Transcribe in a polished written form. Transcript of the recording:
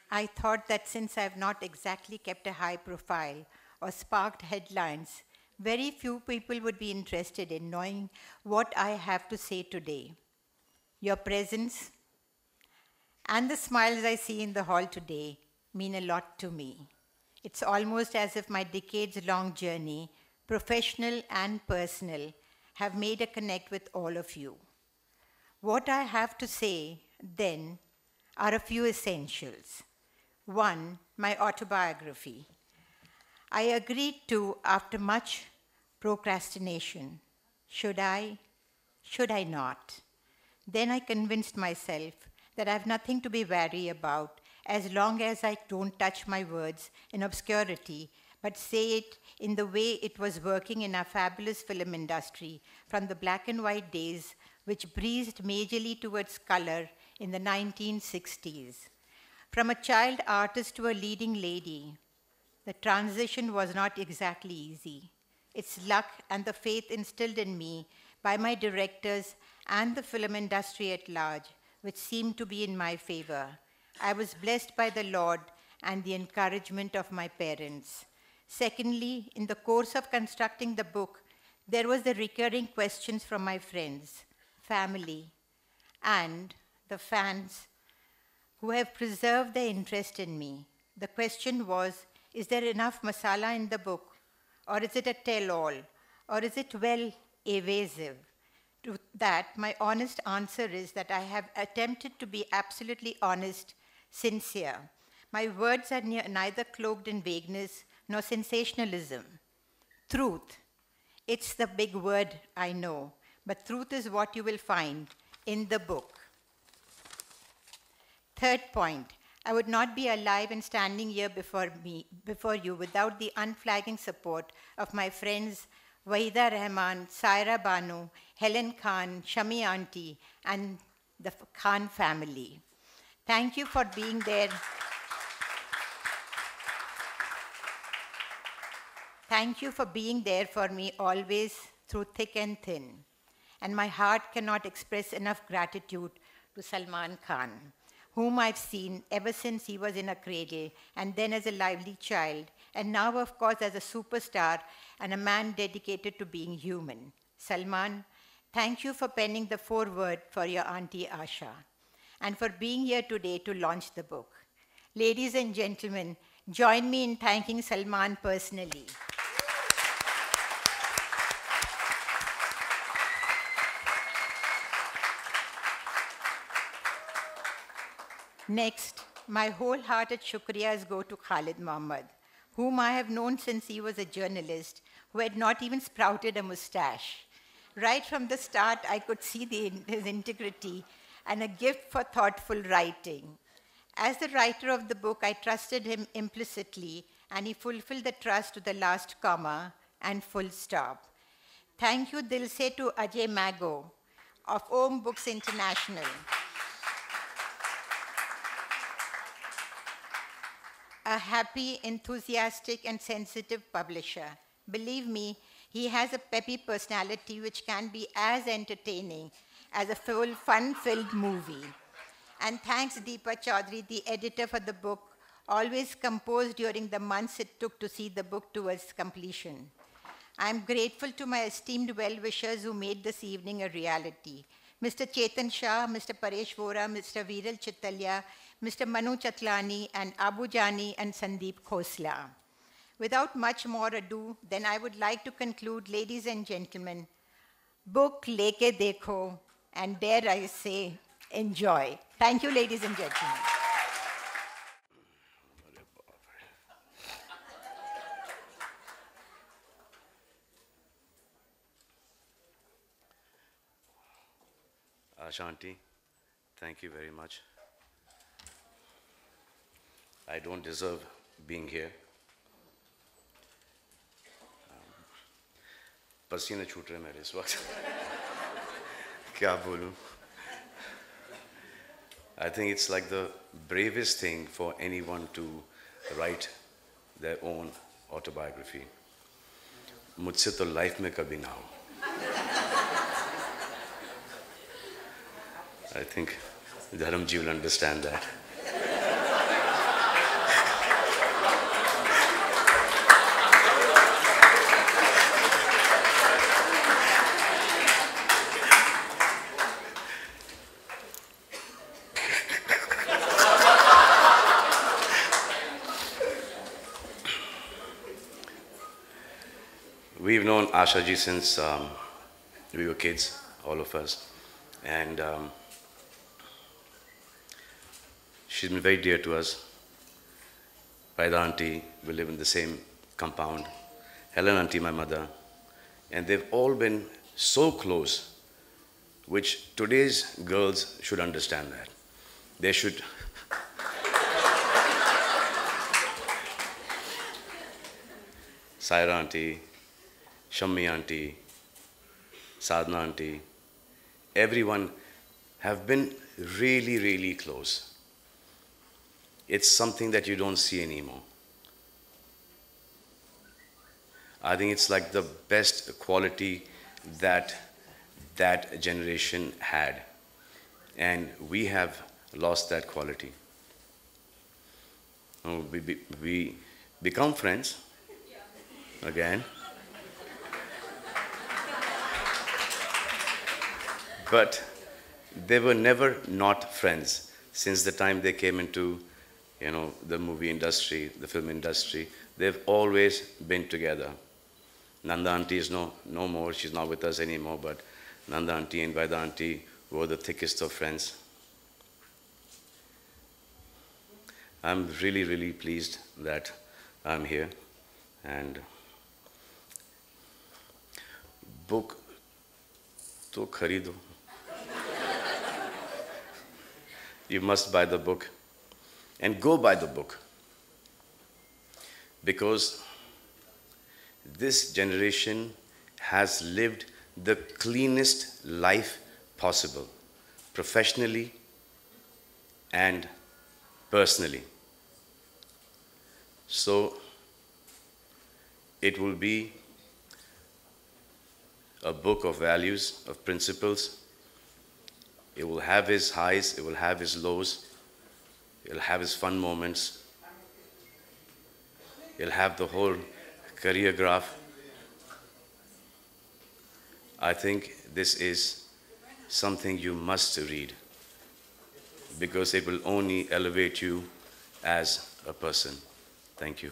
I thought that since I have not exactly kept a high profile or sparked headlines, very few people would be interested in knowing what I have to say today. Your presence and the smiles I see in the hall today mean a lot to me. It's almost as if my decades long journey, professional and personal, have made a connect with all of you. What I have to say, then, are a few essentials. One, my autobiography. I agreed to after much procrastination. Should I? Should I not? Then I convinced myself that I have nothing to be wary about as long as I don't touch my words in obscurity, but say it in the way it was working in our fabulous film industry from the black and white days, which breezed majorly towards color in the 1960s. From a child artist to a leading lady, the transition was not exactly easy. It's luck and the faith instilled in me by my directors and the film industry at large, which seemed to be in my favor. I was blessed by the Lord and the encouragement of my parents. Secondly, in the course of constructing the book, there was the recurring questions from my friends, family, and the fans who have preserved their interest in me. The question was, is there enough masala in the book? Or is it a tell-all? Or is it well evasive? To that, my honest answer is that I have attempted to be absolutely honest, sincere. My words are neither cloaked in vagueness nor sensationalism. Truth. It's the big word, I know, but truth is what you will find in the book. Third point, I would not be alive and standing here before you without the unflagging support of my friends Wahida Rahman, Saira Banu, Helen Khan, Shami Auntie, and the Khan family. Thank you for being there. Thank you for being there for me always through thick and thin. And my heart cannot express enough gratitude to Salman Khan, whom I've seen ever since he was in a cradle, and then as a lively child, and now, of course, as a superstar and a man dedicated to being human. Salman, thank you for penning the foreword for your Auntie Asha, and for being here today to launch the book. Ladies and gentlemen, join me in thanking Salman personally. Next, my wholehearted shukriyas go to Khalid Mohammed, whom I have known since he was a journalist who had not even sprouted a mustache. Right from the start, I could see his integrity and a gift for thoughtful writing. As the writer of the book, I trusted him implicitly, and he fulfilled the trust to the last comma and full stop. Thank you, Dil Se, to Ajay Mago of Om Books International. A happy, enthusiastic, and sensitive publisher. Believe me, he has a peppy personality which can be as entertaining as a full, fun-filled movie. And thanks Deepa Chaudhary, the editor for the book, always composed during the months it took to see the book towards completion. I am grateful to my esteemed well-wishers who made this evening a reality. Mr. Chetan Shah, Mr. Paresh Vora, Mr. Viral Chittalya, Mr. Manu Chatlani, and Abu Jani and Sandeep Khosla. Without much more ado, then I would like to conclude, ladies and gentlemen, book leke dekho, and dare I say, enjoy. Thank you, ladies and gentlemen. Ashanti, thank you very much. I don't deserve being here. पसीने छूट रहे मेरे इस वक्त क्या बोलूं? I think it's like the bravest thing for anyone to write their own autobiography. मुझसे तो लाइफ में कभी ना हो. I think Dharamji will understand that. We've known Asha ji since we were kids, all of us. And she's been very dear to us. Vaida auntie, we live in the same compound. Helen auntie, my mother. And they've all been so close, which today's girls should understand that. They should. Saira auntie, Shammi auntie, Sadhana auntie, everyone have been really, really close. It's something that you don't see anymore. I think it's like the best quality that that generation had. And we have lost that quality. We become friends again. But they were never not friends since the time they came into, the movie industry, the film industry. They've always been together. Nanda auntie is no more, she's not with us anymore, but Nanda auntie and Vaida auntie were the thickest of friends. I'm really, really pleased that I'm here. And book to kharido. You must buy the book and go buy the book, because this generation has lived the cleanest life possible, professionally and personally. So it will be a book of values, of principles. It will have its highs, it will have its lows, it will have its fun moments. It will have the whole career graph. I think this is something you must read, because it will only elevate you as a person. Thank you.